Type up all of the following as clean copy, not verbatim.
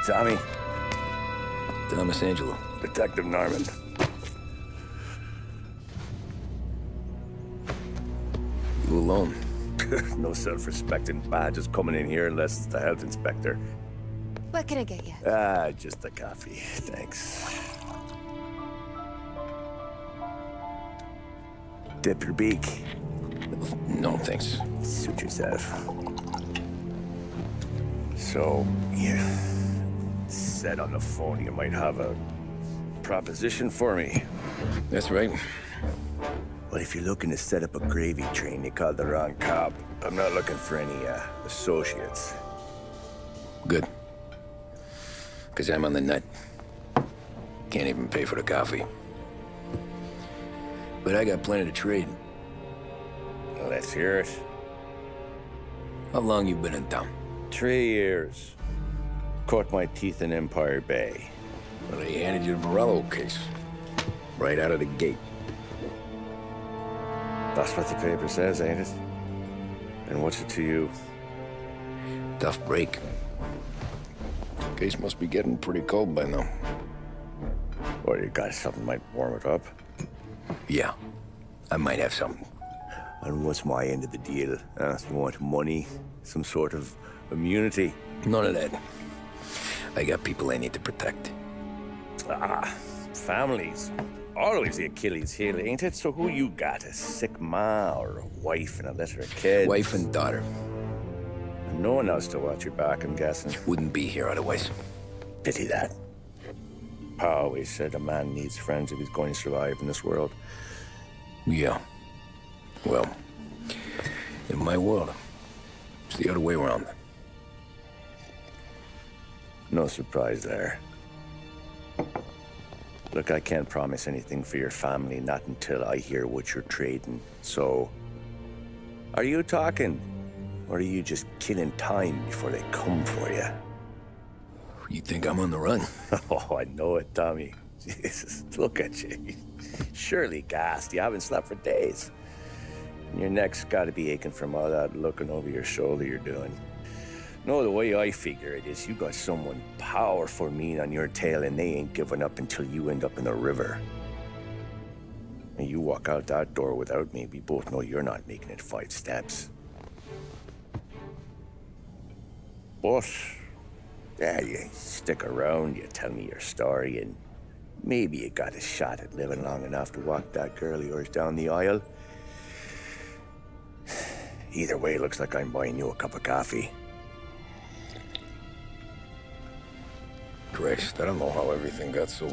Tommy. Thomas Angelo. Detective Norman. You alone? No self-respecting badges coming in here unless it's the health inspector. What can I get you? Just a coffee, thanks. Dip your beak. No, thanks. Suit yourself. So, you said on the phone you might have a proposition for me. That's right. Well, if you're looking to set up a gravy train, you called the wrong cop. I'm not looking for any, associates. Good. Because I'm on the nut. Can't even pay for the coffee. But I got plenty to trade. Let's hear it. How long you been in town? 3 years. Caught my teeth in Empire Bay. Well, they handed you the Morello case. Right out of the gate. That's what the paper says, ain't it? And what's it to you? Tough break. Case must be getting pretty cold by now. Or you got something might warm it up? Yeah, I might have something. And what's my end of the deal? You want money? Some sort of immunity? None of that. I got people I need to protect. Families. Always the Achilles heel, ain't it? So who you got? A sick ma or a wife and a litter of kids? Wife and daughter. And no one else to watch your back, I'm guessing. Wouldn't be here otherwise. Pity that. Pa always said a man needs friends if he's going to survive in this world. Yeah. Well, in my world, it's the other way around. No surprise there. Look, I can't promise anything for your family, not until I hear what you're trading. So, are you talking? Or are you just killing time before they come for you? You think I'm on the run? Oh, I know it, Tommy. Jesus, look at you. Surely gassed. You haven't slept for days. And your neck's got to be aching from all that looking over your shoulder you're doing. No, the way I figure it is you got someone powerful mean on your tail and they ain't giving up until you end up in the river. And you walk out that door without me, we both know you're not making it 5 steps. But, yeah, you stick around, you tell me your story, and maybe you got a shot at living long enough to walk that girl of yours down the aisle. Either way, looks like I'm buying you a cup of coffee. Christ, I don't know how everything got so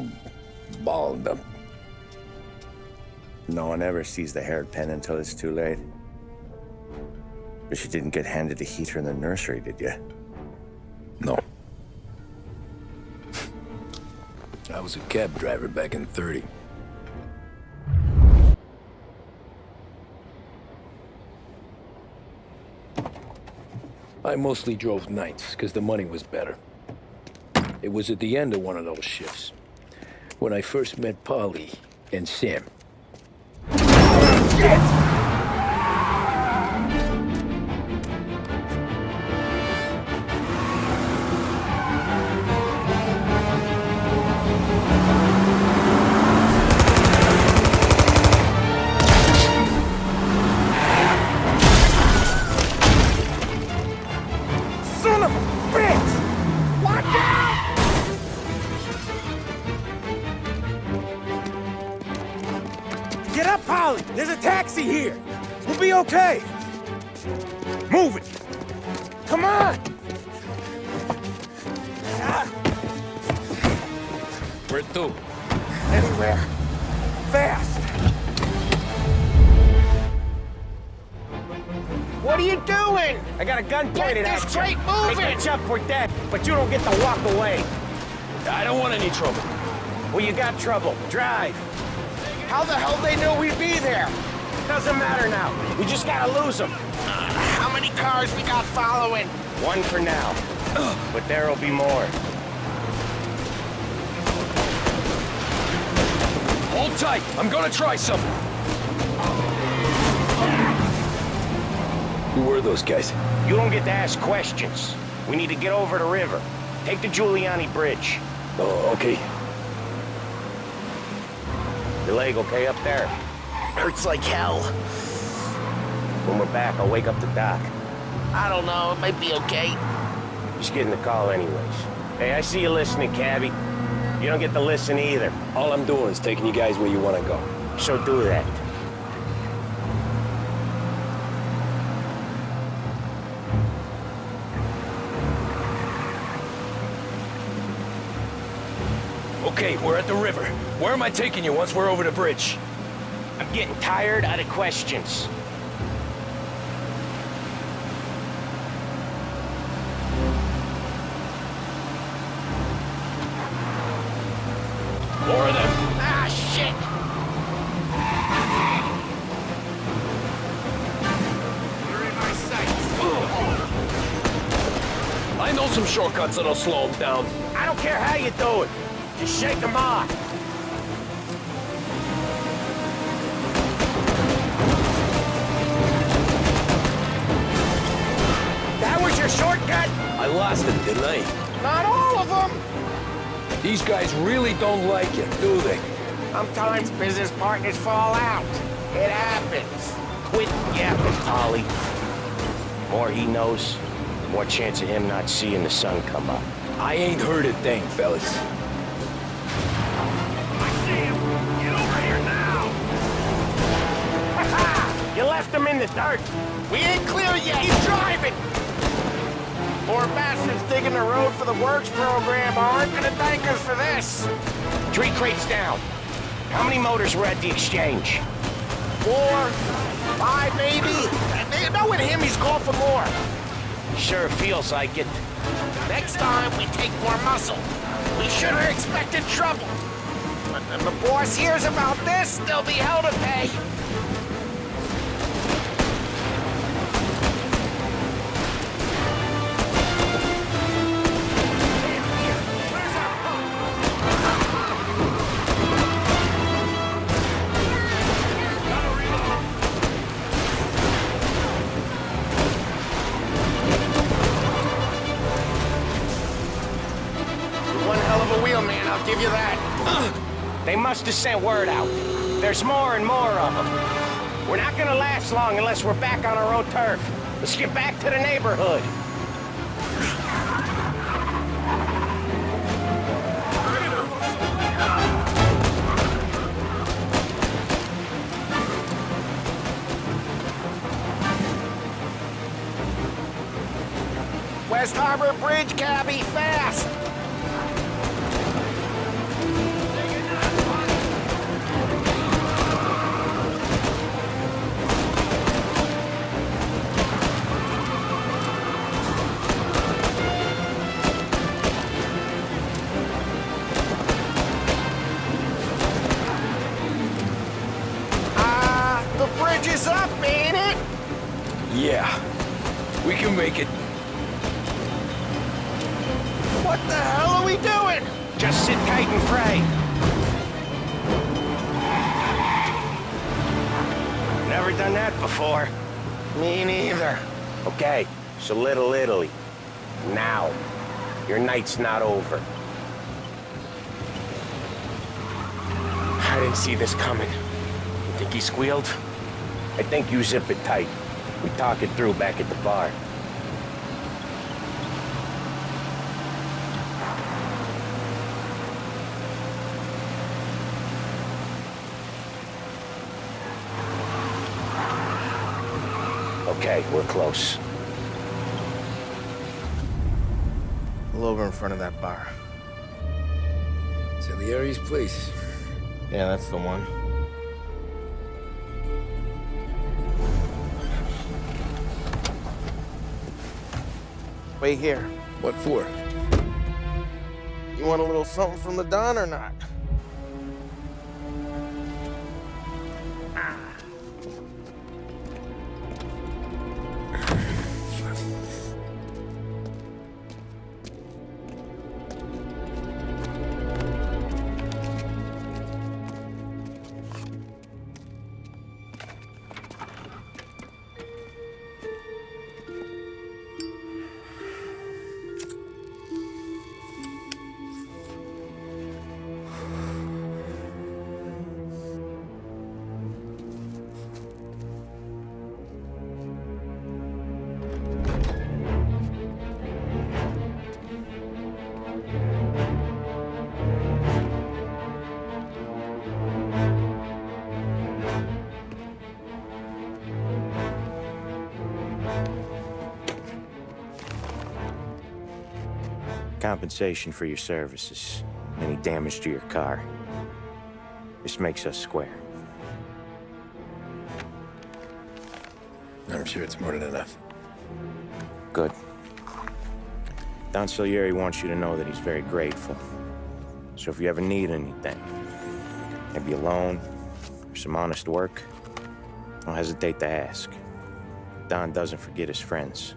balled up. No one ever sees the hairpin until it's too late. But you didn't get handed a heater in the nursery, did you? No. I was a cab driver back in '30. I mostly drove nights, because the money was better. It was at the end of one of those shifts, when I first met Polly and Sam. Shit! Son of a bitch! Watch out! Get up, Polly! There's a taxi here! We'll be okay! Move it! Come on! Where to? Anywhere! Fast! What are you doing? I got a gun pointed at you. Get this crate moving! Hey, catch up, we're dead, but you don't get to walk away. I don't want any trouble. Well, you got trouble. Drive. How the hell they knew we'd be there? Doesn't matter now. We just gotta lose them. How many cars we got following? One for now. But there'll be more. Hold tight. I'm gonna try something. Who were those guys? You don't get to ask questions. We need to get over the river. Take the Giuliani Bridge. Oh, okay. Your leg okay up there? Hurts like hell. When we're back, I'll wake up the doc. I don't know, it might be okay. Just getting the call anyways. Hey, I see you listening, cabbie. You don't get to listen either. All I'm doing is taking you guys where you want to go. So do that. Okay, we're at the river. Where am I taking you once we're over the bridge? I'm getting tired of the questions. More of them. Ah, shit! You're in my sights. I know some shortcuts that'll slow them down. I don't care how you do it. Just shake them off. That was your shortcut? I lost it, didn't I? Not all of them. These guys really don't like you, do they? Sometimes business partners fall out. It happens. Quit yapping, Polly. The more he knows, the more chance of him not seeing the sun come up. I ain't heard a thing, fellas. I see him! Get over here now! Ha-ha! You left him in the dirt. We ain't clear yet! He's driving! Poor bastards digging the road for the works program aren't gonna thank us for this! 3 crates down. How many motors were at the exchange? 4, 5 maybe? Knowing him, he's going for more. Sure feels like it. Next time, we take more muscle. We should have expected trouble. But when the boss hears about this, there'll be hell to pay. One hell of a wheel, man, I'll give you that. They must have sent word out. There's more and more of them. We're not gonna last long unless we're back on our own turf. Let's get back to the neighborhood. West Harbor Bridge, cabbie, fast! The bridge is up, ain't it? Yeah. We can make it. What the hell are we doing? Just sit tight and pray. Never done that before. Me neither. Okay, so Little Italy. Now. Your night's not over. I didn't see this coming. You think he squealed? I think you zip it tight. We talk it through back at the bar. Okay, we're close. Pull over in front of that bar. Salieri's place. Yeah, that's the one. Wait here. What for? You want a little something from the Don or not? Compensation for your services. Any damage to your car. This makes us square. I'm sure it's more than enough. Good. Don Salieri wants you to know that he's very grateful. So if you ever need anything, maybe a loan or some honest work, don't hesitate to ask. Don doesn't forget his friends.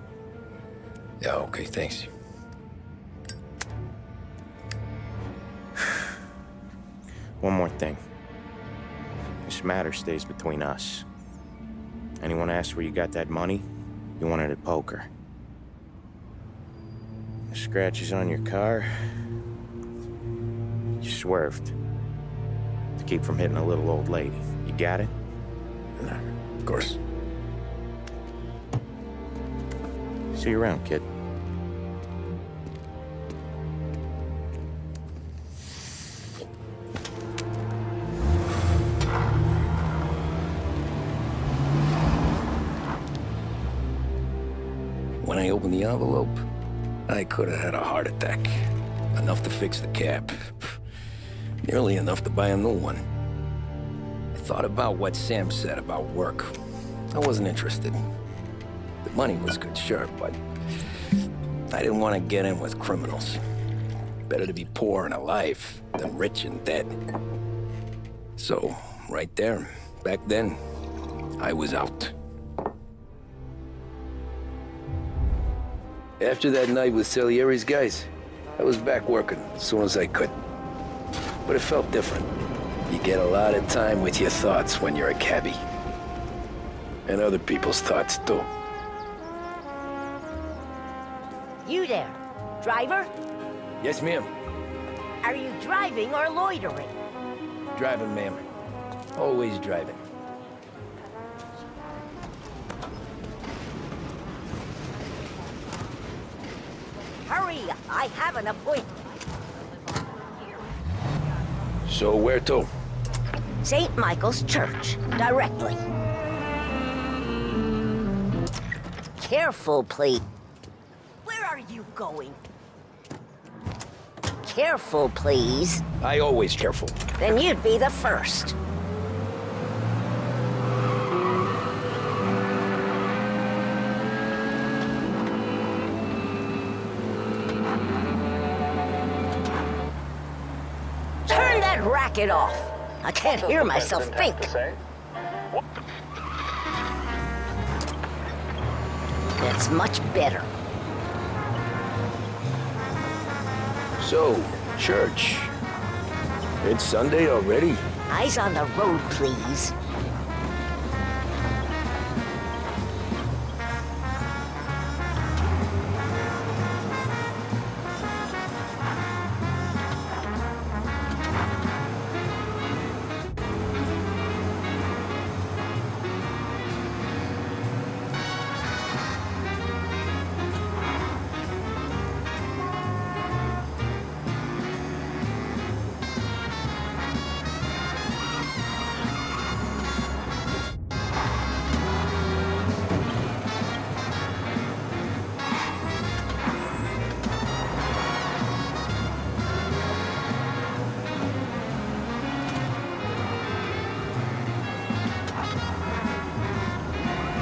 Yeah, okay, thanks. One more thing. This matter stays between us. Anyone asks where you got that money, you won it at poker. The scratches on your car, you swerved. To keep from hitting a little old lady. You got it? Of course. See you around, kid. When I opened the envelope, I could have had a heart attack. Enough to fix the cap. Nearly enough to buy a new one. I thought about what Sam said about work. I wasn't interested. The money was good, sure, but I didn't want to get in with criminals. Better to be poor and alive than rich and dead. So, right there, back then, I was out. After that night with Salieri's guys, I was back working as soon as I could. But it felt different. You get a lot of time with your thoughts when you're a cabbie. And other people's thoughts, too. You there, driver? Yes, ma'am. Are you driving or loitering? Driving, ma'am. Always driving. Hurry, I have an appointment. So where to? St. Michael's Church, directly. Careful, please. Where are you going? Careful, please. I always careful. Then you'd be the first. Turn that racket off. I can't hear myself think. That's much better. So, church. It's Sunday already? Eyes on the road, please.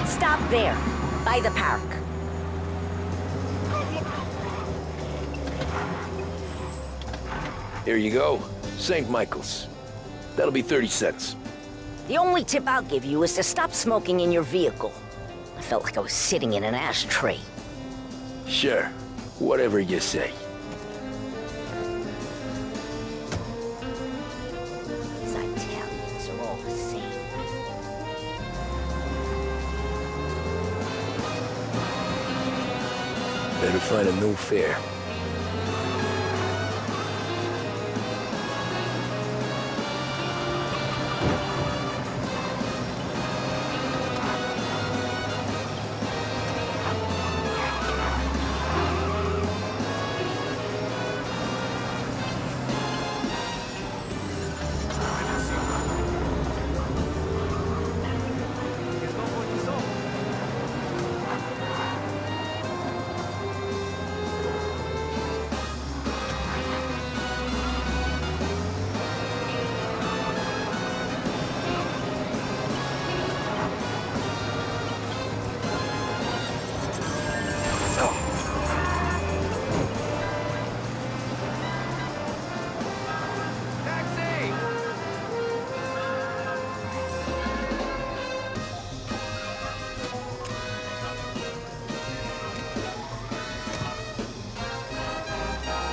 Stop there, by the park. Here you go. St. Michael's. That'll be 30 cents. The only tip I'll give you is to stop smoking in your vehicle. I felt like I was sitting in an ashtray. Sure. Whatever you say. These Italians are all the same. Better find a new fare.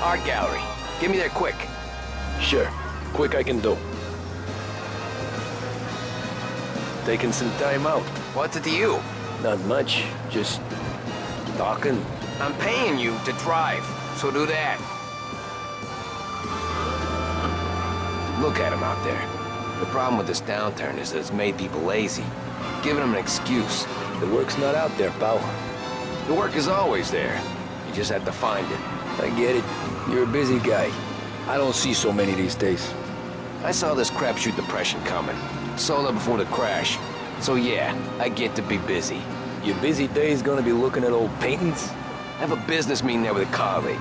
Art gallery. Get me there quick. Sure. Quick I can do. Taking some time out. What's it to you? Not much. Just talking. I'm paying you to drive, so do that. Look at him out there. The problem with this downturn is that it's made people lazy. Giving them an excuse. The work's not out there, pal. The work is always there. You just have to find it. I get it. You're a busy guy. I don't see so many these days. I saw this crapshoot depression coming. Sold up before the crash. So yeah, I get to be busy. Your busy day's gonna be looking at old paintings? I have a business meeting there with a colleague.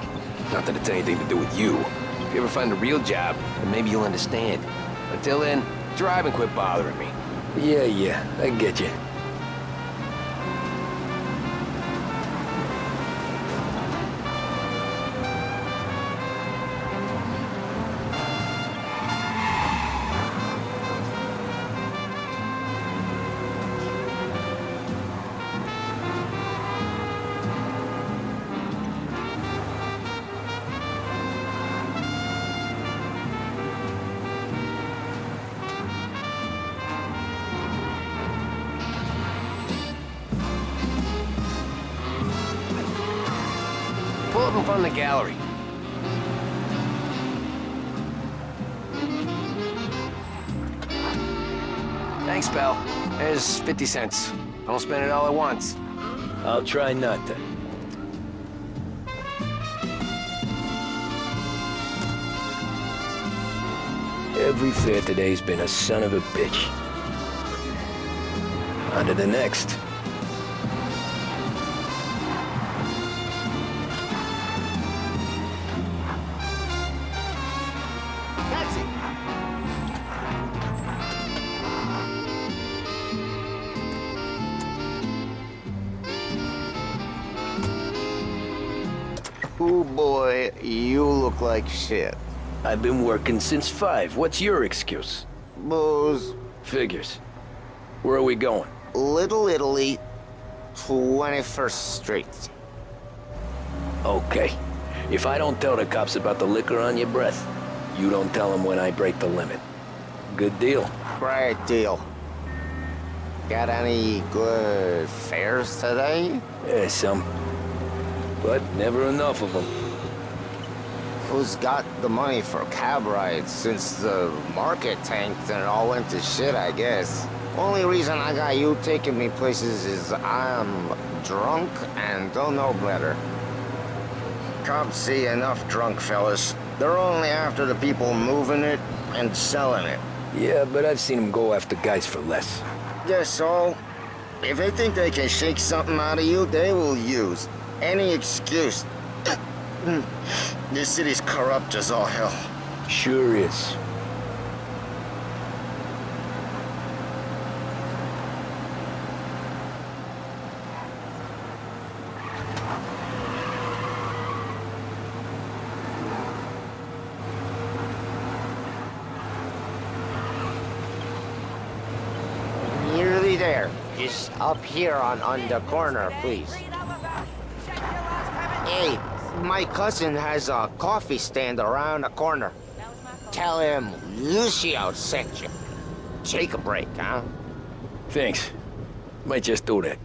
Not that it's anything to do with you. If you ever find a real job, then maybe you'll understand. Until then, drive and quit bothering me. Yeah, I get you. Pull up in front of the gallery. Thanks, pal. There's 50 cents. Don't spend it all at once. I'll try not to. Every fare today's been a son of a bitch. On to the next. Ooh, boy, you look like shit. I've been working since 5. What's your excuse? Booze. Figures. Where are we going? Little Italy, 21st Street. Okay. If I don't tell the cops about the liquor on your breath, you don't tell them when I break the limit. Good deal. Great deal. Got any good fares today? Yeah, some. But never enough of them. Who's got the money for cab rides since the market tanked and it all went to shit, I guess? Only reason I got you taking me places is I'm drunk and don't know better. Cops see enough drunk fellas. They're only after the people moving it and selling it. Yeah, but I've seen them go after guys for less. Guess so. If they think they can shake something out of you, they will use any excuse. This city's corrupt as all hell. Sure is. Nearly there. Just up here on the corner, please. Hey, my cousin has a coffee stand around the corner. Tell him Lucio sent you. Take a break, huh? Thanks. Might just do that.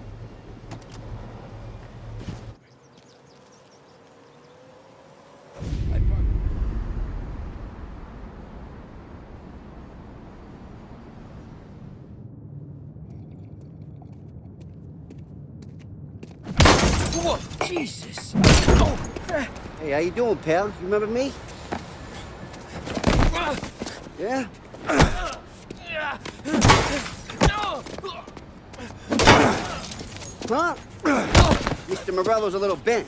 Whoa, Jesus! Hey, how you doing, pal? You remember me? Yeah? Huh? Mr. Morello's a little bent.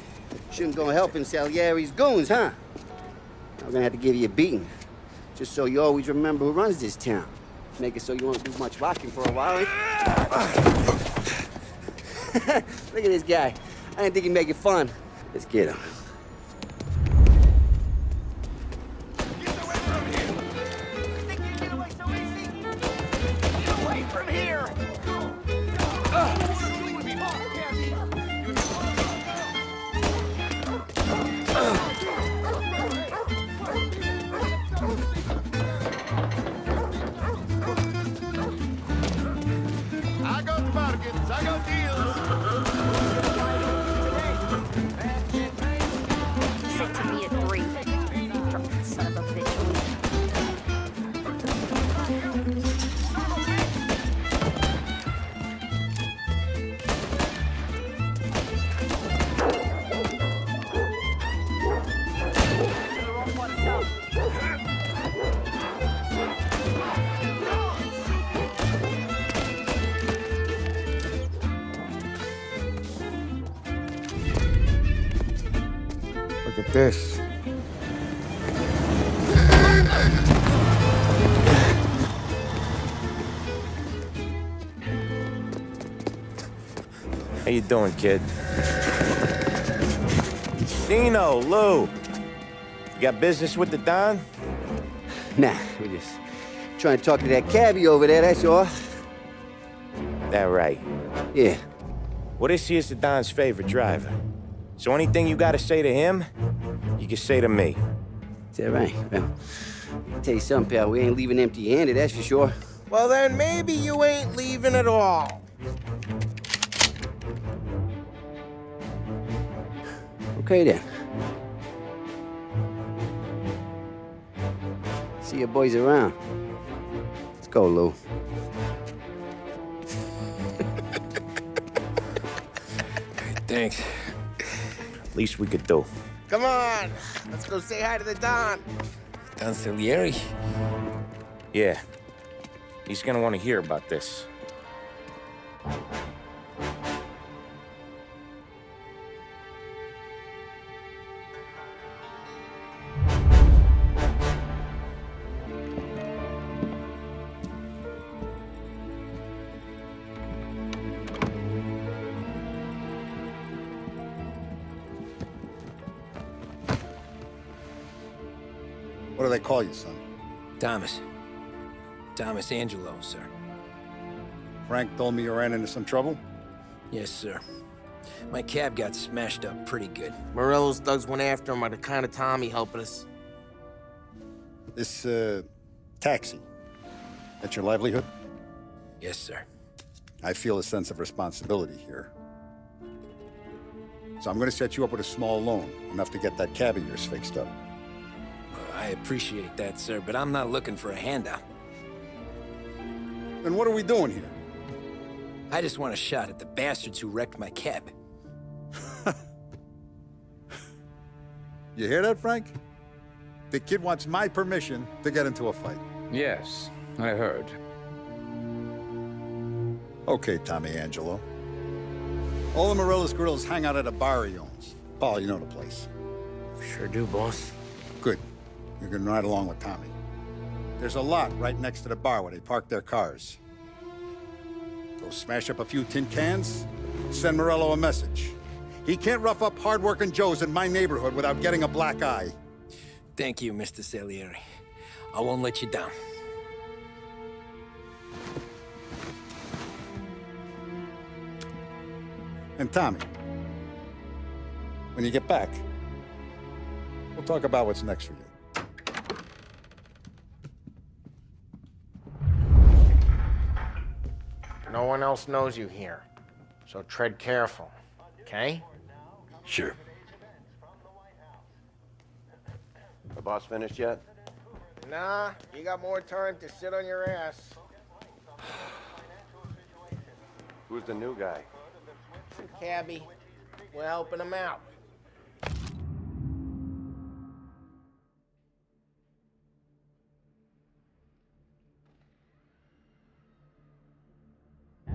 Shouldn't go helping Salieri's goons, huh? I'm gonna have to give you a beating. Just so you always remember who runs this town. Make it so you won't do much rocking for a while, eh? Look at this guy. I didn't think he'd make it fun. Let's get him. He said to me at 3. Drunken son of a bitch. Look at this. How you doing, kid? Dino, Lou. You got business with the Don? Nah, we just trying to talk to that cabbie over there, that's all. That right. Yeah. Well, this here's the Don's favorite driver. So anything you gotta say to him, you can say to me. Is that right? Well, I'll tell you something, pal. We ain't leaving empty-handed, that's for sure. Well, then maybe you ain't leaving at all. Okay, then. See your boys around. Let's go, Lou. Thanks. Least we could do. Come on, let's go say hi to the Don. Don Salieri? Yeah. He's gonna want to hear about this. What do they call you, son? Thomas. Thomas Angelo, sir. Frank told me you ran into some trouble? Yes, sir. My cab got smashed up pretty good. Morello's thugs went after him by the kind of Tommy helping us. This, taxi. That's your livelihood? Yes, sir. I feel a sense of responsibility here. So I'm gonna set you up with a small loan, enough to get that cab of yours fixed up. I appreciate that, sir, but I'm not looking for a handout. Then what are we doing here? I just want a shot at the bastards who wrecked my cab. You hear that, Frank? The kid wants my permission to get into a fight. Yes, I heard. Okay, Tommy Angelo. All the Morello's girls hang out at a bar he owns. Paul, you know the place. Sure do, boss. Good. You can ride along with Tommy. There's a lot right next to the bar where they park their cars. Go smash up a few tin cans, send Morello a message. He can't rough up hard-working Joes in my neighborhood without getting a black eye. Thank you, Mr. Salieri. I won't let you down. And Tommy, when you get back, we'll talk about what's next for you. No one else knows you here, so tread careful, okay? Sure. The boss finished yet? Nah, you got more time to sit on your ass. Who's the new guy? Cabby, we're helping him out.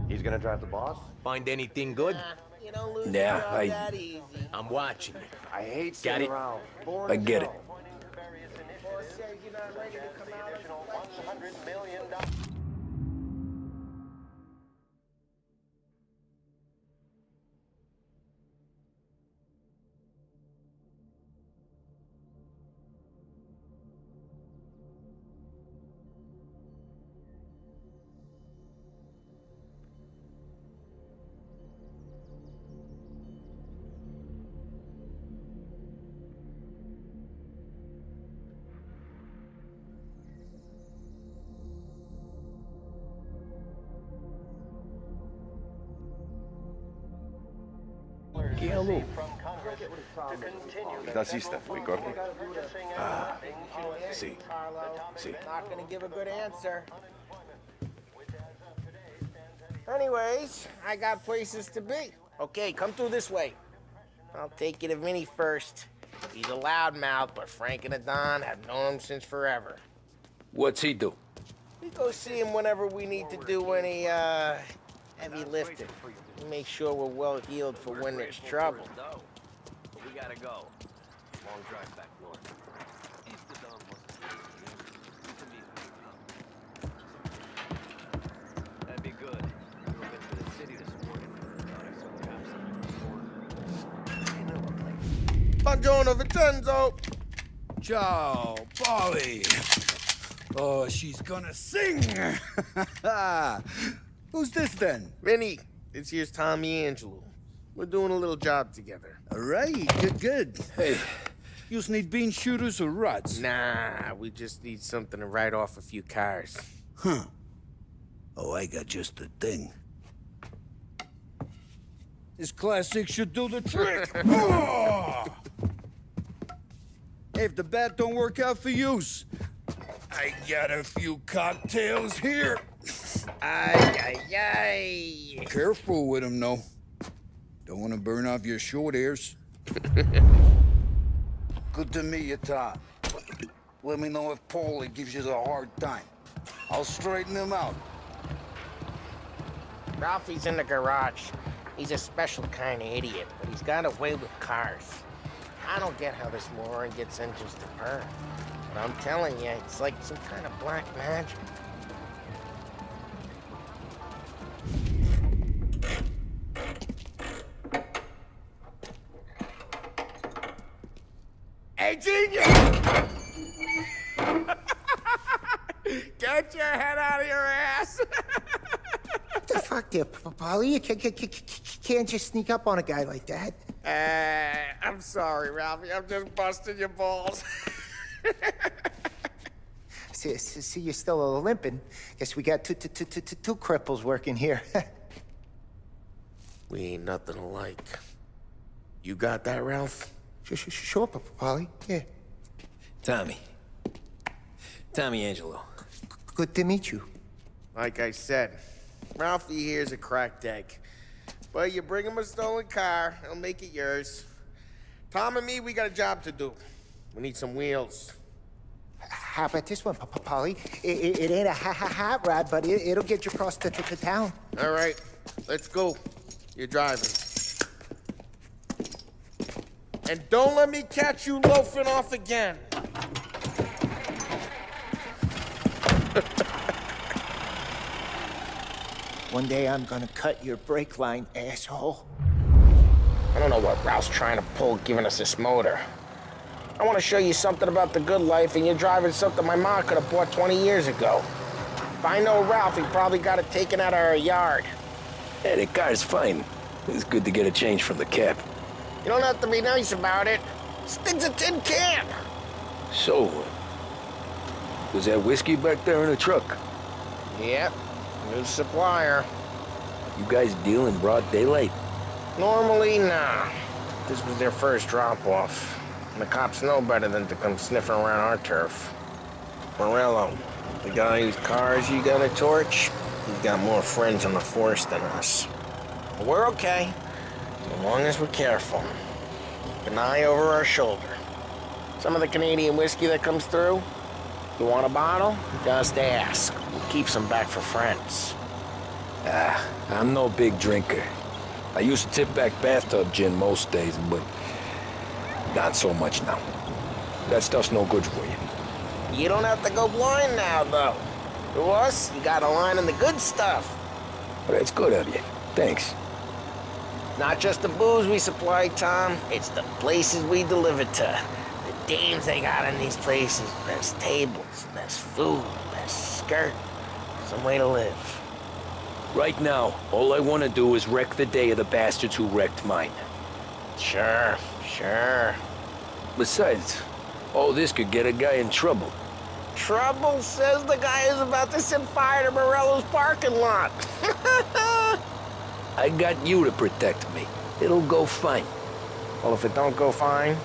He's gonna drive the boss? Find anything good? You don't lose Yeah, your job that easy. I'm watching you. I hate Got sitting it. around. I get it. Boss says you're not ready to come out of the flesh. Yellow. Taxista, we copy? See. Not gonna give a good answer. Anyways, I got places to be. Okay, come through this way. I'll take you to Vinny first. He's a loudmouth, but Frank and the Don have known him since forever. What's he do? We go see him whenever we need to do any, heavy lifting. We make sure we're well healed for when there's trouble. We gotta go. Long drive back north. That'd be good. We've been to the city this morning. Thought I saw cops on the corner. Buongiorno, Vincenzo! Ciao, Polly. Oh, she's gonna sing. Who's this then? Vinny, this here's Tommy Angelo. We're doing a little job together. All right, good. Hey, you just need bean shooters or rods? Nah, we just need something to write off a few cars. Huh. Oh, I got just the thing. This classic should do the trick. Oh! Hey, if the bat don't work out for use, I got a few cocktails here. Ay. Careful with them, though. Don't want to burn off your short hairs. Good to meet you, Tom. Let me know if Paulie gives you a hard time. I'll straighten him out. Ralphie's in the garage. He's a special kind of idiot, but he's got a way with cars. I don't get how this moron gets engines to burn. But I'm telling you, it's like some kind of black magic. Hey, genius! Get your head out of your ass! What the fuck there, Polly? You can't just sneak up on a guy like that. I'm sorry, Ralphie. I'm just busting your balls. See, you're still limping. Guess we got two cripples working here. We ain't nothing alike. You got that, Ralph? Sure, Polly. Yeah. Tommy Angelo. Good to meet you. Like I said, Ralphie here's a cracked egg. But you bring him a stolen car, he'll make it yours. Tom and me, we got a job to do. We need some wheels. How about this one, Polly? It ain't a hot rod, but it'll get you across to town. All right, let's go. You're driving. And don't let me catch you loafing off again. One day I'm gonna cut your brake line, asshole. I don't know what Ralph's trying to pull giving us this motor. I want to show you something about the good life, and you're driving something my mom could have bought 20 years ago. If I know Ralph, he probably got it taken out of our yard. Hey, the car's fine. It's good to get a change from the cab. You don't have to be nice about it. This thing's a tin can. So, was that whiskey back there in the truck? Yep, new supplier. You guys deal in broad daylight? Normally, nah. This was their first drop-off. And the cops know better than to come sniffing around our turf. Morello, the guy whose cars you got a torch, he's got more friends on the force than us. But we're okay, as long as we're careful. Keep an eye over our shoulder. Some of the Canadian whiskey that comes through, you want a bottle? Just ask. We'll keep some back for friends. I'm no big drinker. I used to tip back bathtub gin most days, but not so much now. That stuff's no good for you. You don't have to go blind now, though. To us, you got a line in the good stuff. Well, that's good of you. Thanks. Not just the booze we supply, Tom. It's the places we deliver to. The dames they got in these places. There's tables, there's food, there's skirt. Some way to live. Right now, all I want to do is wreck the day of the bastards who wrecked mine. Sure. Besides, all this could get a guy in trouble. Trouble says the guy is about to set fire to Morello's parking lot. I got you to protect me. It'll go fine. Well, if it don't go fine,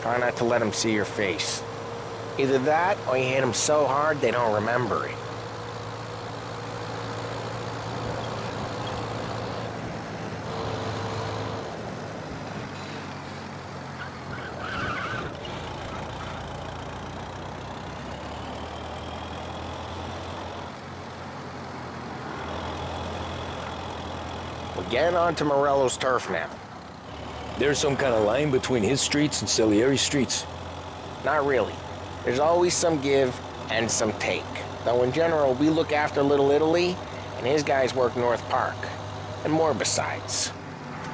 try not to let them see your face. Either that, or you hit them so hard they don't remember it. We're getting onto Morello's turf now. There's some kind of line between his streets and Salieri's streets. Not really. There's always some give and some take. Though in general, we look after Little Italy, and his guys work North Park. And more besides.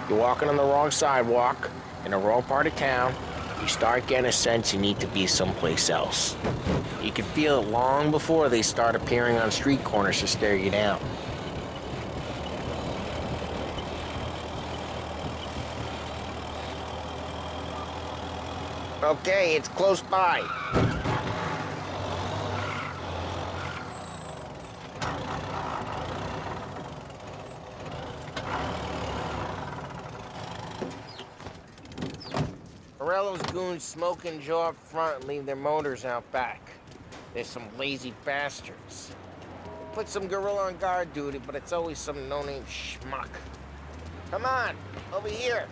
You're walking on the wrong sidewalk, in the wrong part of town, you start getting a sense you need to be someplace else. You can feel it long before they start appearing on street corners to stare you down. Okay, it's close by. Morello's goons smoke and jaw up front and leave their motors out back. They're some lazy bastards. They put some gorilla on guard duty, but it's always some no-name schmuck. Come on, over here.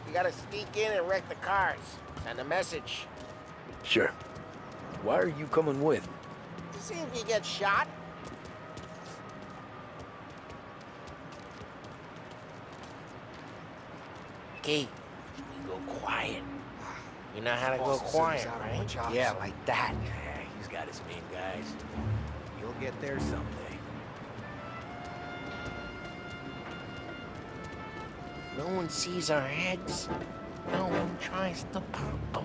You gotta sneak in and wreck the cars. Send a message. Sure. Why are you coming with? To see if you get shot. Okay, you go quiet. You know how to go quiet, right? Yeah, like that. Yeah, he's got his main guys. You'll get there someday. No one sees our heads. No one tries to pop them.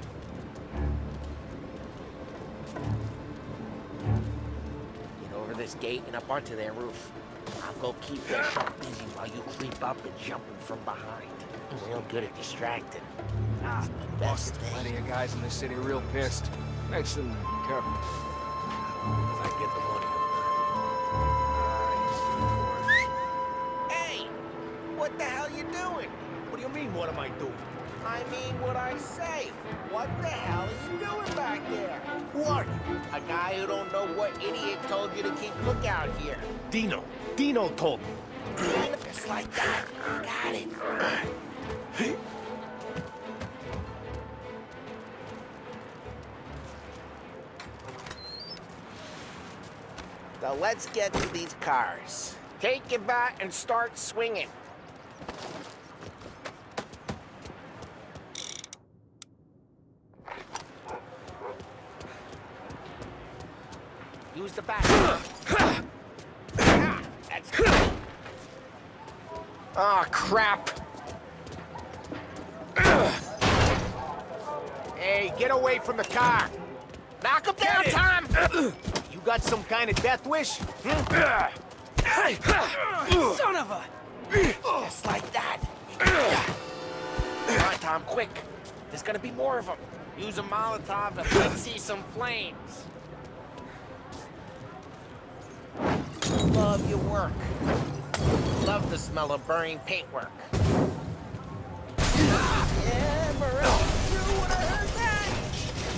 Get over this gate and up onto their roof. I'll go keep their shop busy while you creep up and jump in from behind. I'm real good at distracting. It's the best thing. Plenty of guys in this city real pissed. Makes them careful. As I get the money. Hey! What the hell you doing? What do you mean, what am I doing? I mean what I say. What the hell are you doing back there? Who are you? A guy who don't know what idiot told you to keep lookout here. Dino. Dino told me. Just like that. Got it. So let's get to these cars. Take your bat and start swinging. Use the back. That's good. Oh, crap. Hey, get away from the car! Knock him down, Tom! You got some kind of death wish? Son of a... Just like that. Come on, Tom, quick. There's gonna be more of them. Use a Molotov and let's see some flames. Love your work. Love the smell of burning paintwork. Yeah, Morello through when I heard that.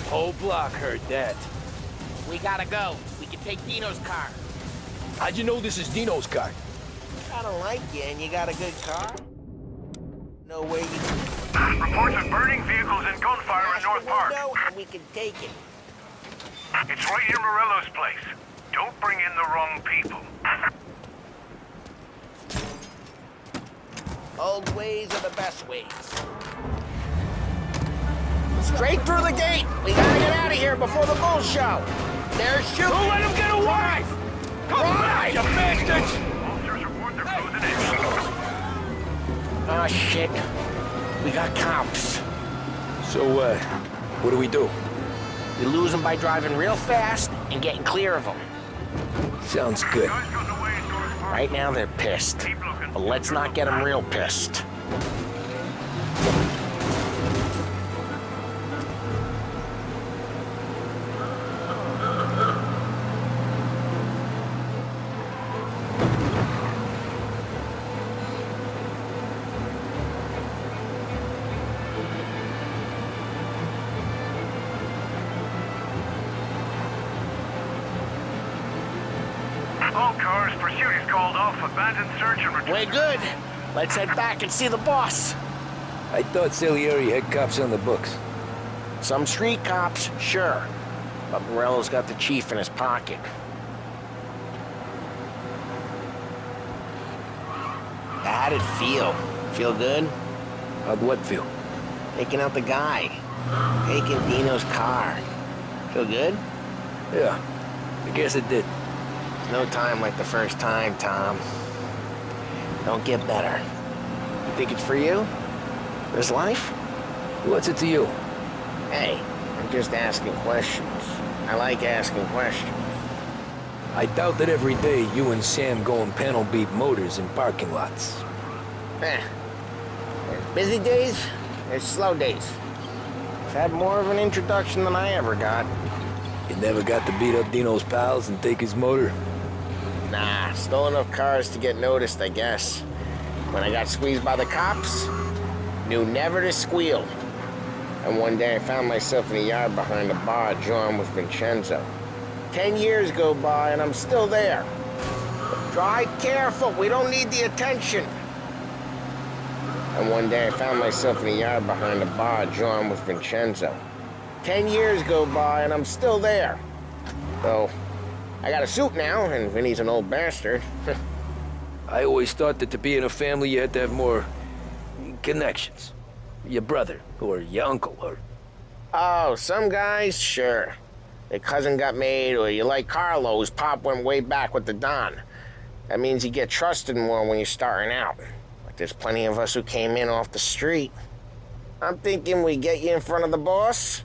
Whole block heard that. We gotta go. We can take Dino's car. How'd you know this is Dino's car? I don't like you and you got a good car? No way you can... Reports of burning vehicles and gunfire in North Park. And we can take it. It's right near Morello's place. Don't bring in the wrong people. Old ways are the best ways. Straight through the gate! We gotta get out of here before the bull show! They're shooting! Don't let him get away! Come back, you bastards! Officers report they're closing in. Oh, shit. We got cops. So, what do we do? We lose them by driving real fast and getting clear of them. Sounds good. Guys got away in North Park. Right now, they're pissed. Keep looking. But let's not get them real pissed. car's pursuit is called off. Abandoned search and retrieve. We're good. Let's head back and see the boss. I thought Salieri had cops on the books. Some street cops, sure. But Morello's got the chief in his pocket. How'd it feel? Feel good? How'd what feel? Taking out the guy. Taking Dino's car. Feel good? Yeah, I guess it did. There's no time like the first time, Tom. Don't get better. You think it's for you? This life? What's it to you? Hey, I'm just asking questions. I like asking questions. I doubt that every day you and Sam go and panel beat motors in parking lots. There's busy days, there's slow days. I've had more of an introduction than I ever got. You never got to beat up Dino's pals and take his motor? Nah, stole enough cars to get noticed, I guess. When I got squeezed by the cops, knew never to squeal. And one day I found myself in a yard behind a bar drawn with Vincenzo. 10 years go by and I'm still there. Drive careful, we don't need the attention. And one day I found myself in a yard behind a bar drawn with Vincenzo. 10 years go by and I'm still there. So, I got a suit now, and Vinny's an old bastard. I always thought that to be in a family you had to have more connections. Your brother, or your uncle, or... Oh, some guys, sure. Their cousin got made, or you like Carlo's pop went way back with the Don. That means you get trusted more when you're starting out. But there's plenty of us who came in off the street. I'm thinking we get you in front of the boss,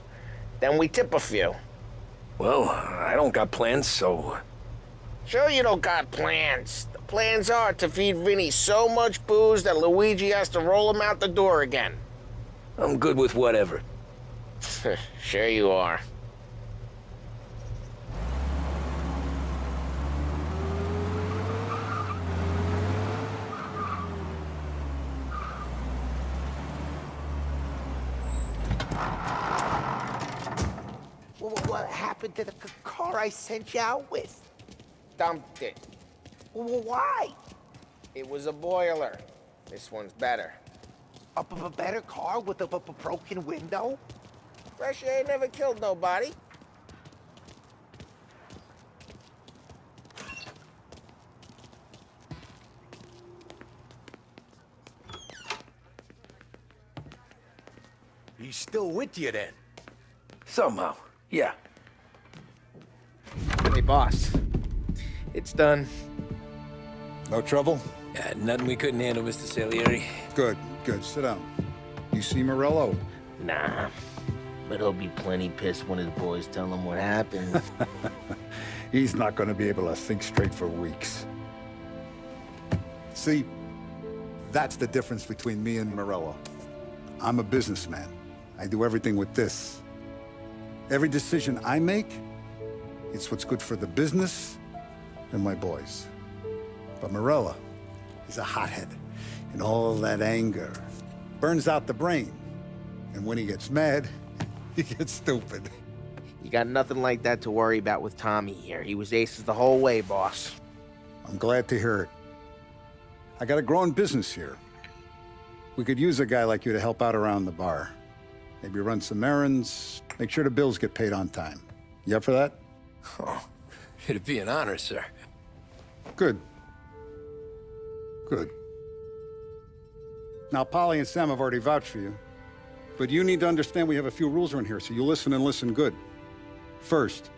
then we tip a few. Well, I don't got plans, so... Sure you don't got plans. The plans are to feed Vinny so much booze that Luigi has to roll him out the door again. I'm good with whatever. Sure you are. What happened to the car I sent you out with? Dumped it. Why? It was a boiler. This one's better. A better car with a broken window? Fresh air never killed nobody. He's still with you then? Somehow, yeah. Hey, boss. It's done. No trouble? Yeah, nothing we couldn't handle, Mr. Salieri. Good, good. Sit down. You see Morello? Nah, but he'll be plenty pissed when his boys tell him what happened. He's not going to be able to think straight for weeks. See, that's the difference between me and Morello. I'm a businessman. I do everything with this. Every decision I make, it's what's good for the business and my boys. But Morello, he's a hothead. And all that anger burns out the brain. And when he gets mad, he gets stupid. You got nothing like that to worry about with Tommy here. He was aces the whole way, boss. I'm glad to hear it. I got a growing business here. We could use a guy like you to help out around the bar. Maybe run some errands, make sure the bills get paid on time. You up for that? Oh, it'd be an honor, sir. Good. Good. Now, Polly and Sam have already vouched for you. But you need to understand we have a few rules around here, so you listen and listen good. First,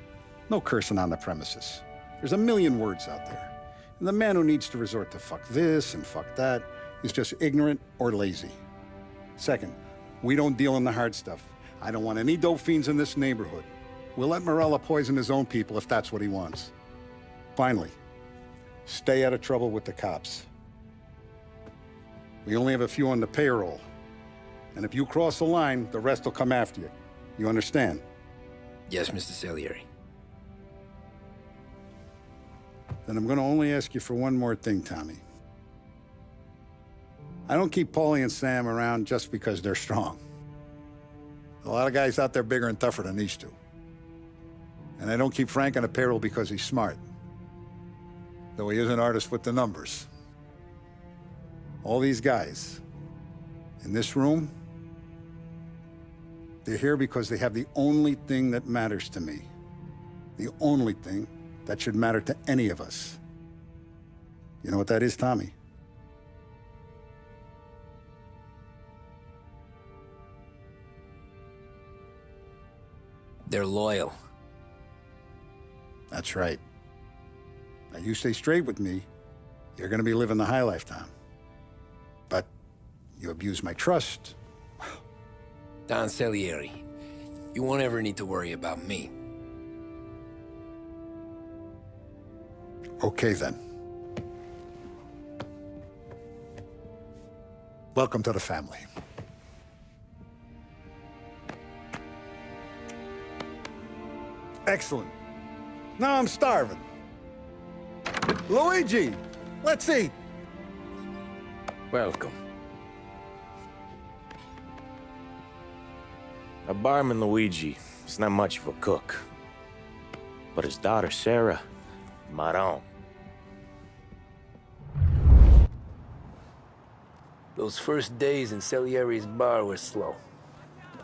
no cursing on the premises. There's a million words out there. And the man who needs to resort to fuck this and fuck that is just ignorant or lazy. Second, we don't deal in the hard stuff. I don't want any dope fiends in this neighborhood. We'll let Morella poison his own people if that's what he wants. Finally, stay out of trouble with the cops. We only have a few on the payroll. And if you cross the line, the rest will come after you. You understand? Yes, Mr. Salieri. Then I'm going to only ask you for one more thing, Tommy. I don't keep Paulie and Sam around just because they're strong. A lot of guys out there bigger and tougher than these two. And I don't keep Frank on the payroll because he's smart. though he is an artist with the numbers. All these guys in this room, they're here because they have the only thing that matters to me. The only thing that should matter to any of us. You know what that is, Tommy? They're loyal. That's right. Now, you stay straight with me, you're gonna be living the high life, Tom. But you abuse my trust. Don Salieri, you won't ever need to worry about me. Okay, then. Welcome to the family. Excellent. Now I'm starving. Luigi, let's eat. Welcome. A barman, Luigi, is not much of a cook. But his daughter, Sarah, Maron. Those first days in Salieri's bar were slow.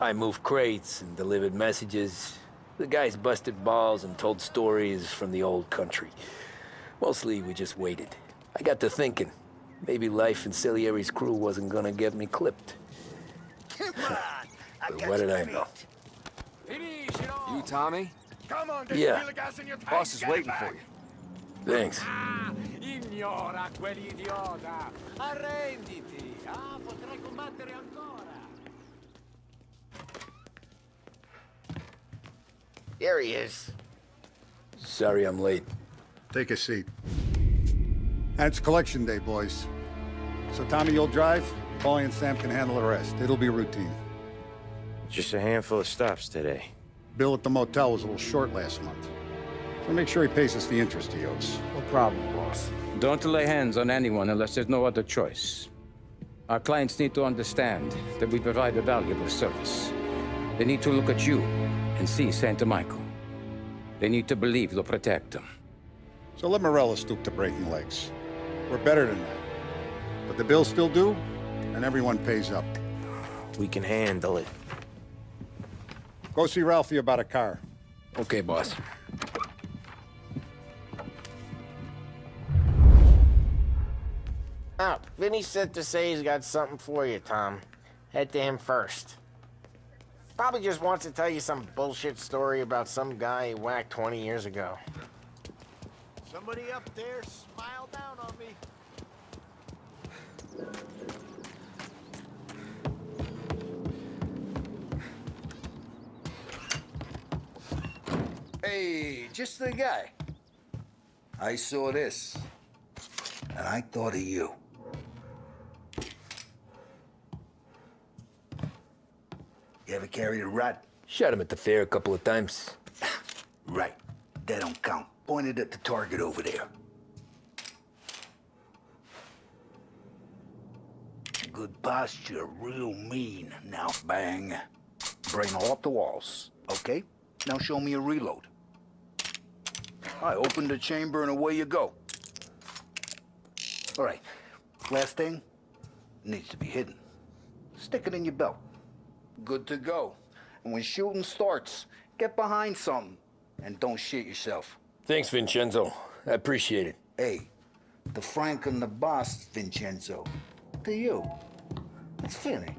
I moved crates and delivered messages. The guys busted balls and told stories from the old country. Mostly, we just waited. I got to thinking, maybe life in Salieri's crew wasn't gonna get me clipped. But what did I know? You, Tommy? Come on, Yeah. Boss is waiting for you. Thanks. Ignora quell'idiota! Arrenditi! Potrai combattere ancora! Here he is. Sorry I'm late. Take a seat. And it's collection day, boys. So Tommy, you'll drive. Paulie and Sam can handle the rest. It'll be routine. Just a handful of stops today. Bill at the motel was a little short last month. So make sure he pays us the interest he owes. No problem, boss. Don't lay hands on anyone unless there's no other choice. Our clients need to understand that we provide a valuable service. They need to look at you and see Santa Michael. They need to believe you'll protect them. So let Morella stoop to breaking legs. We're better than that. But the bill's still due, and everyone pays up. We can handle it. Go see Ralphie about a car. Okay, boss. Oh, Vinny said to say he's got something for you, Tom. Head to him first. Probably just wants to tell you some bullshit story about some guy he whacked 20 years ago. Somebody up there smile down on me. Hey, just the guy. I saw this, and I thought of you. You ever carried a rat? Shot him at the fair a couple of times. Right. That don't count. Pointed at the target over there. Good posture, real mean. Now bang. Brain off the walls. Okay? Now show me a reload. I open the chamber and away you go. All right. Last thing needs to be hidden. Stick it in your belt. Good to go. And when shooting starts, get behind something and don't shit yourself. Thanks, Vincenzo. I appreciate it. Hey, the Frank and the boss, Vincenzo. To you. It's Finny.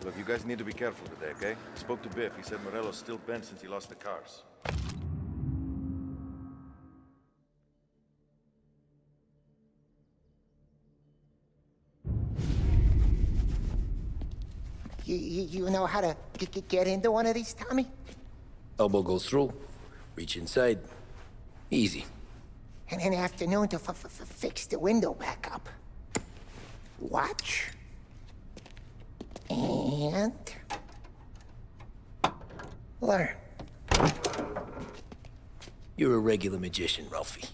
Look, you guys need to be careful today, okay? I spoke to Biff. He said Morello's still bent since he lost the cars. You know how to get into one of these, Tommy? Elbow goes through, reach inside. Easy. And in the afternoon to fix the window back up. Watch. And... learn. You're a regular magician, Ralphie.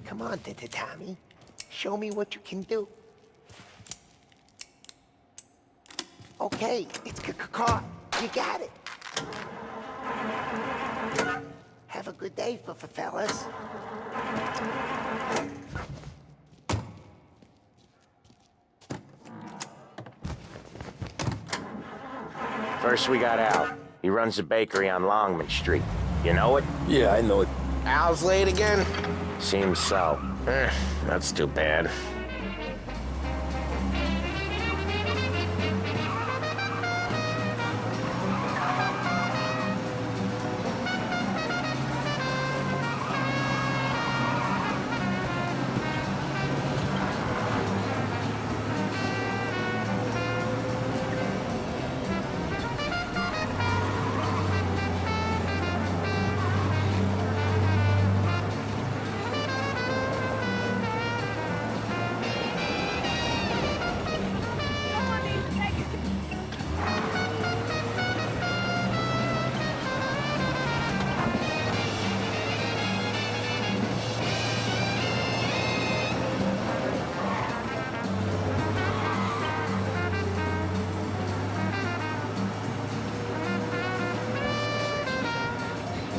Come on, Tommy. Show me what you can do. Okay, it's caught. You got it. Have a good day, fellas. First we got Al. He runs a bakery on Longman Street. You know it? Yeah, I know it. Al's late again? Seems so. That's too bad.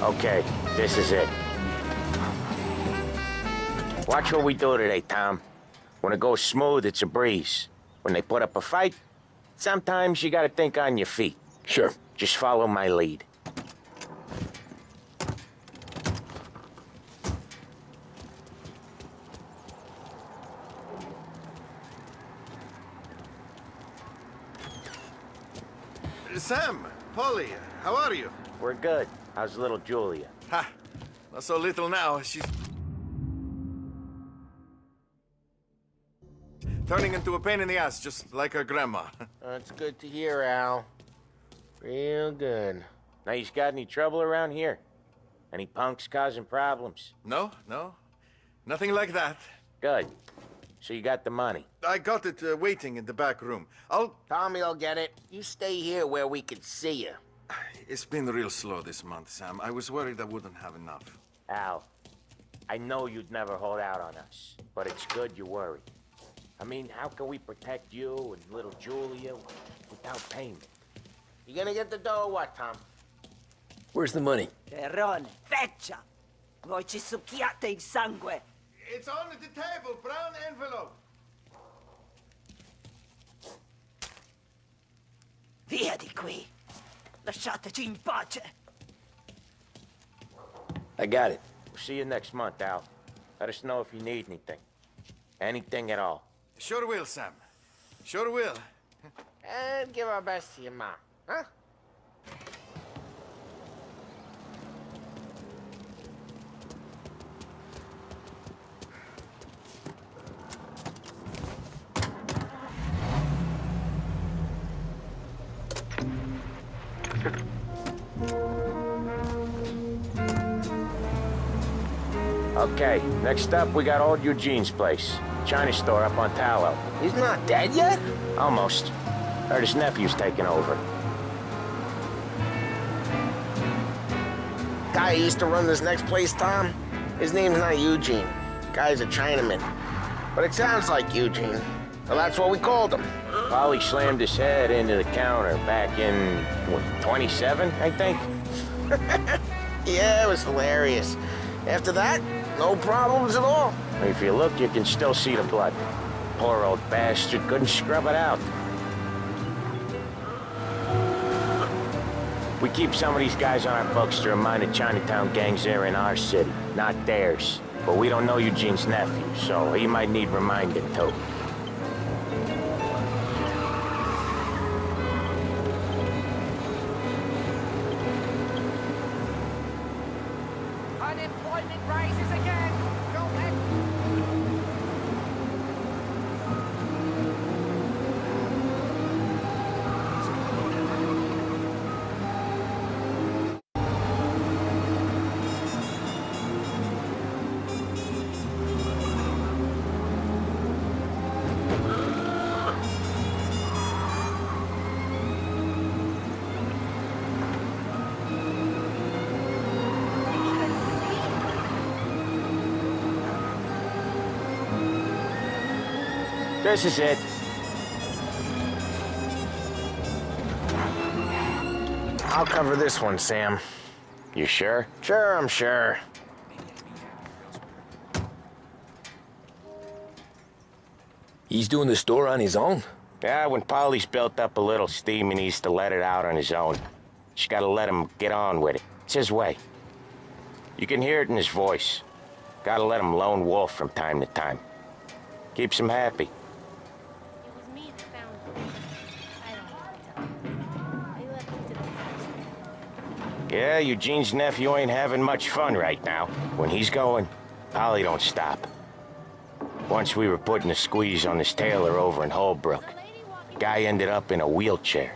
Okay, this is it. Watch what we do today, Tom. When it goes smooth, it's a breeze. When they put up a fight, sometimes you gotta think on your feet. Sure. Just follow my lead. Sam, Polly, how are you? We're good. How's little Julia? Ha! Not so little now. She's turning into a pain in the ass, just like her grandma. That's good to hear, Al. Real good. Now, you got any trouble around here? Any punks causing problems? No, nothing like that. Good. So you got the money? I got it waiting in the back room. Tommy'll get it. You stay here where we can see you. It's been real slow this month, Sam. I was worried I wouldn't have enough. Al, I know you'd never hold out on us, but it's good you're worried. I mean, how can we protect you and little Julia without payment? You gonna get the dough or what, Tom? Where's the money? Perrone, feccia! Voi ci succhiate il sangue! It's on the table, brown envelope. Via di qui! Lasciateci in pace! I got it. We'll see you next month, Al. Let us know if you need anything. Anything at all. Sure will, Sam. Sure will. And give our best to your mom, huh? Okay, next up, we got old Eugene's place. China store up on Tallow. He's not dead yet? Almost. Heard his nephew's taking over. Guy who used to run this next place, Tom? His name's not Eugene. Guy's a Chinaman. But it sounds like Eugene. Well, that's what we called him. Polly slammed his head into the counter back in, what, 27, I think? Yeah, it was hilarious. After that, no problems at all. If you look, you can still see the blood. Poor old bastard couldn't scrub it out. We keep some of these guys on our books to remind the Chinatown gangs they're in our city, not theirs. But we don't know Eugene's nephew, so he might need reminding too. Unemployment rises again! Go ahead! This is it. I'll cover this one, Sam. You sure? Sure, I'm sure. He's doing the store on his own? Yeah, when Polly's built up a little steam, he needs to let it out on his own. Just gotta let him get on with it. It's his way. You can hear it in his voice. Gotta let him lone wolf from time to time. Keeps him happy. Yeah, Eugene's nephew ain't having much fun right now. When he's going, Polly don't stop. Once we were putting a squeeze on this tailor over in Holbrook. Guy ended up in a wheelchair.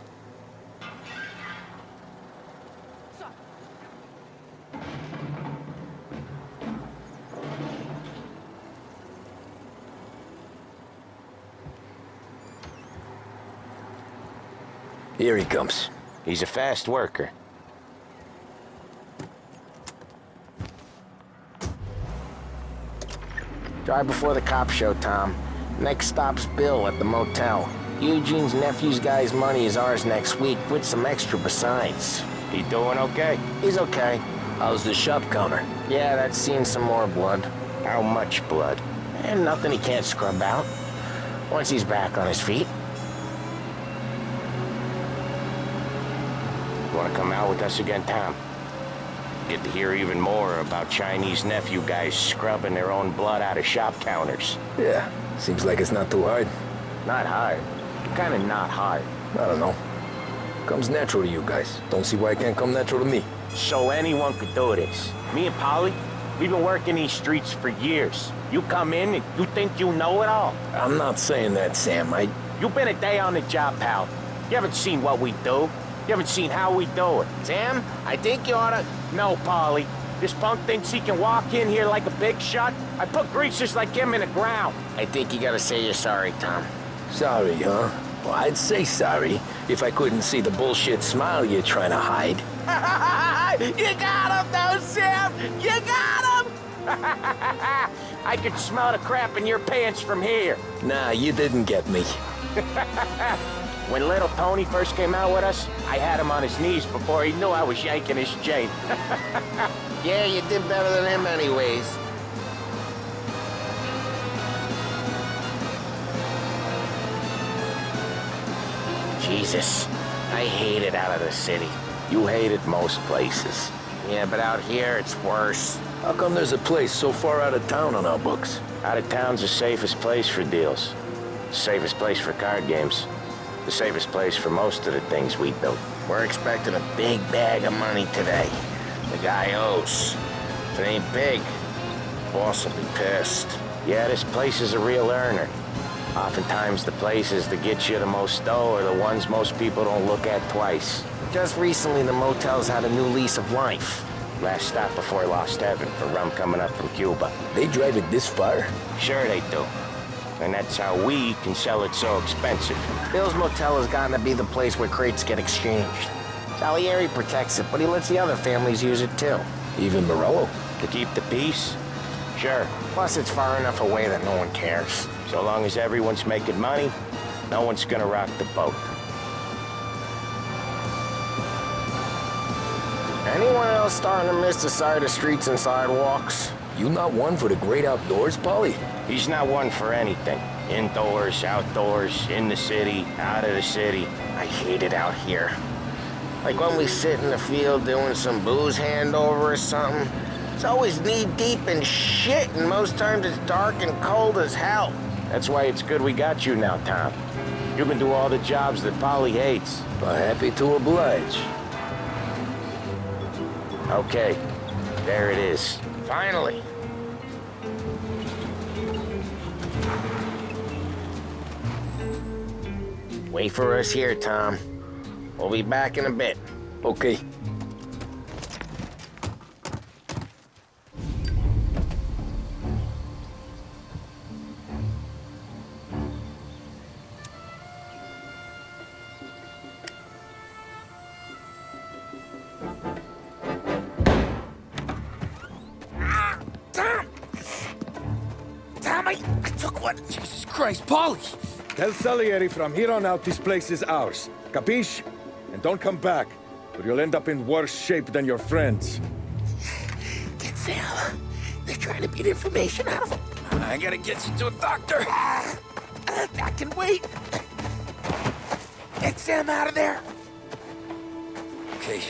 Here he comes. He's a fast worker. Drive before the cops show, Tom. Next stop's Bill at the motel. Eugene's nephew's guy's money is ours next week, with some extra besides. He doing okay? He's okay. How's the shop counter? Yeah, that's seen some more blood. How much blood? And nothing he can't scrub out. Once he's back on his feet. Want to come out with us again, Tom? Get to hear even more about Chinese nephew guys scrubbing their own blood out of shop counters. Yeah, seems like it's not too hard. Not hard. Kind of not hard. I don't know. Comes natural to you guys. Don't see why it can't come natural to me. So anyone could do this. Me and Polly, we've been working these streets for years. You come in and you think you know it all. I'm not saying that, Sam. You've been a day on the job, pal. You haven't seen what we do. You haven't seen how we do it. Sam, I think you oughta... No, Polly. This punk thinks he can walk in here like a big shot. I put greasers like him in the ground. I think you gotta say you're sorry, Tom. Sorry, huh? Well, I'd say sorry if I couldn't see the bullshit smile you're trying to hide. You got him, though, Sam! You got him! I could smell the crap in your pants from here. Nah, you didn't get me. When little Tony first came out with us, I had him on his knees before he knew I was yanking his chain. Yeah, you did better than him anyways. Jesus, I hate it out of the city. You hate it most places. Yeah, but out here, it's worse. How come there's a place so far out of town on our books? Out of town's the safest place for deals. The safest place for card games. The safest place for most of the things we do. We're expecting a big bag of money today. The guy owes. If it ain't big, boss will be pissed. Yeah, this place is a real earner. Oftentimes the places that get you the most dough are the ones most people don't look at twice. Just recently, the motel's had a new lease of life. Last stop before Lost Heaven for rum coming up from Cuba. They drive it this far? Sure they do. And that's how we can sell it so expensive. Bill's Motel has gotten to be the place where crates get exchanged. Salieri protects it, but he lets the other families use it too. Even Morello? To keep the peace? Sure. Plus, it's far enough away that no one cares. So long as everyone's making money, no one's gonna rock the boat. Anyone else starting to miss the side of streets and sidewalks? You not one for the great outdoors, Polly? He's not one for anything. Indoors, outdoors, in the city, out of the city. I hate it out here. Like when we sit in the field doing some booze handover or something. It's always knee-deep in shit, and most times it's dark and cold as hell. That's why it's good we got you now, Tom. You can do all the jobs that Polly hates. But happy to oblige. Okay, there it is. Finally. Wait for us here, Tom. We'll be back in a bit. Okay. Tom, I took What? Jesus Christ, Paulie! Tell Salieri from here on out this place is ours. Capiche? And don't come back, or you'll end up in worse shape than your friends. Get Sam. They're trying to beat information out of him. I gotta get you to a doctor. I can wait. Get Sam out of there. Okay.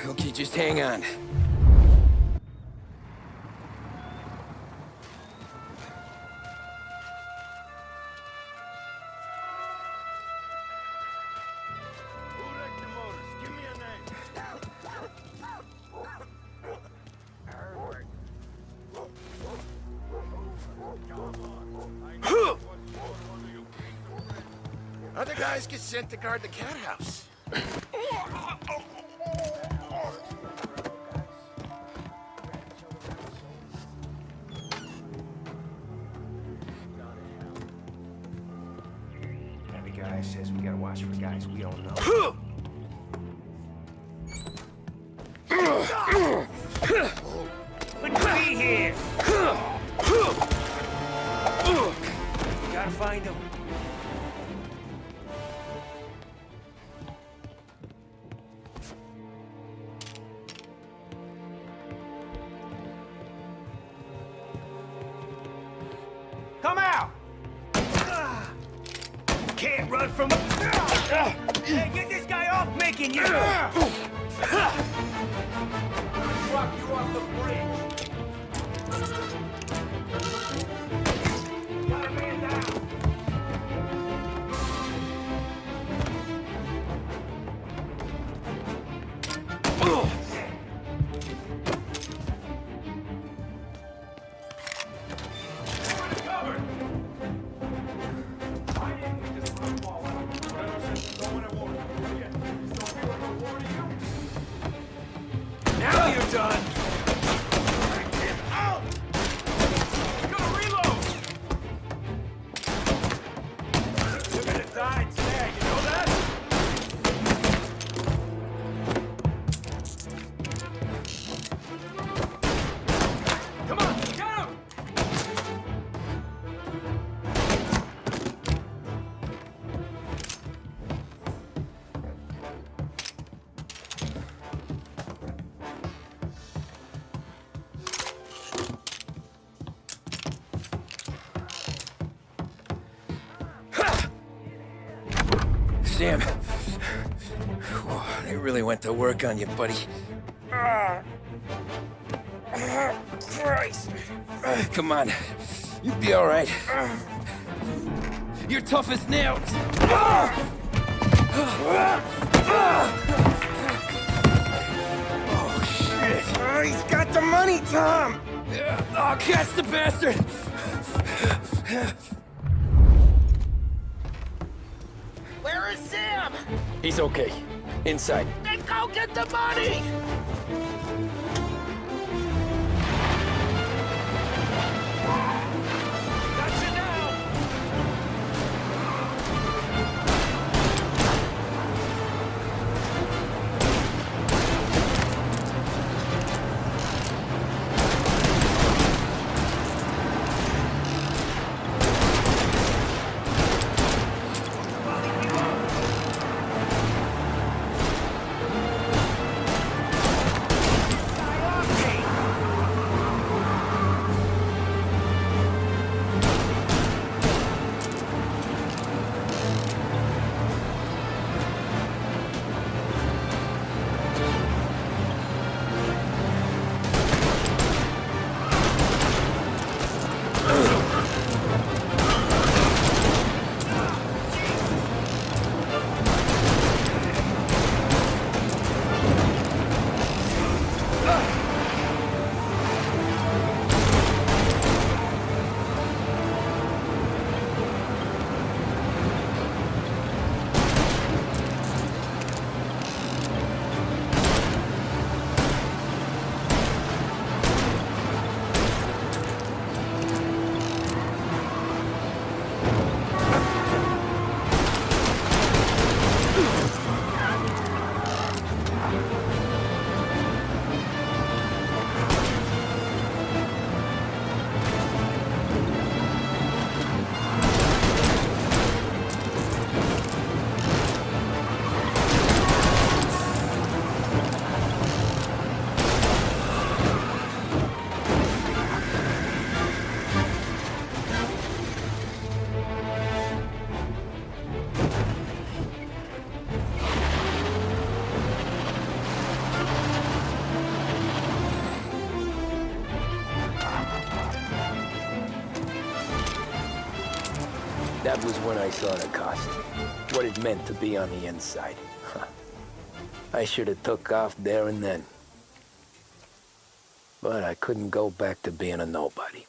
Okay, just hang on. Other guys get sent to guard the cat house. Every guy says we gotta watch for guys we don't know. Wouldn't be here. Gotta find him. Come out! Can't run from... Hey, get this guy off making you! Drop you off the bridge! Got a man down! Now you're done! You're gonna die today, you know that? Come on, get him! Sam. They really went to work on you, buddy. Christ. Come on. You'll be all right. You're tough as nails. Oh, shit. He's got the money, Tom. Oh, catch the bastard. Where is Sam? He's okay. Inside. Then go get the money! Got you now! That was when I saw the cost. What it meant to be on the inside. I should have took off there and then. But I couldn't go back to being a nobody.